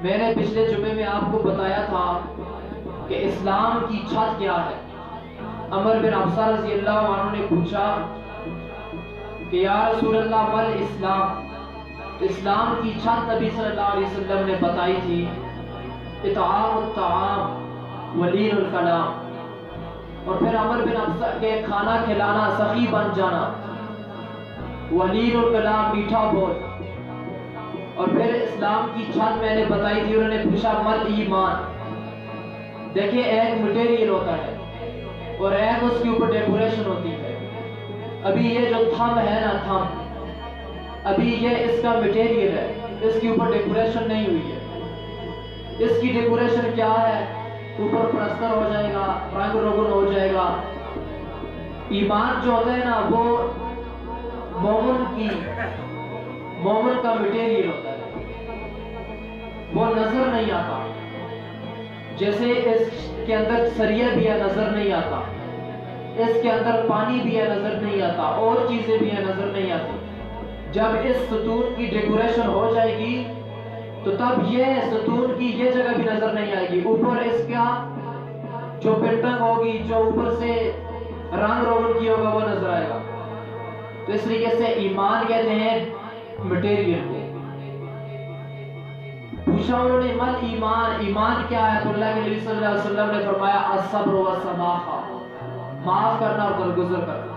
میں نے پچھلے جمعے میں آپ کو بتایا تھا کہ اسلام کی چھت کیا ہے۔ عمر بن حفصہ رضی اللہ عنہ نے پوچھا کہ یا رسول اللہ مل اسلام، اسلام کی چھت نبی صلی اللہ علیہ وسلم نے بتائی تھی اطعام الطعام ولین الکلام، اور پھر عمر بن حفصہ کے کھانا کھلانا، سخی بن جانا، ولین الکلام میٹھا بول، اور پھر اسلام کی چھت میں نے بتائی تھی۔ انہوں نے پوچھا مل ایمان۔ دیکھیں ایک مٹیریل ہوتا ہے اور ایک اس کے اوپر ڈیکوریشن ہوتی ہے۔ ابھی یہ جو تھم ہے نا، تھم، ابھی یہ اس کا مٹیریل ہے، اس کے اوپر ڈیکوریشن نہیں ہوئی ہے۔ اس کی ڈیکوریشن کیا ہے؟ اوپر پلسٹر ہو جائے گا، رنگ روگن ہو جائے گا۔ ایمان جو ہوتا ہے نا، وہ مومن کا مٹیریل ہوتا ہے، وہ نظر نہیں آتا۔ جیسے اس کے اندر سریہ بھی ہے، نظر نہیں آتا، اس کے اندر پانی بھی ہے، نظر نہیں آتا، اور چیزیں بھی ہیں، نظر نہیں آتی۔ جب اس ستون کی ڈیکوریشن ہو جائے گی تو تب یہ ستون کی یہ جگہ بھی نظر نہیں آئے گی، اوپر اس کا جو پینٹنگ ہوگی، جو اوپر سے رنگ روگن کی ہوگا، وہ نظر آئے گا۔ تو اس طریقے سے ایمان کہتے ہیں مٹیریل کو۔ پوچھا انہوں نے مل ایمان، ایمان کیا ہے؟ تو اللہ کے نبی صلی اللہ علیہ وسلم نے فرمایا الصبر والسماحہ، معاف کرنا اور درگزر کرنا۔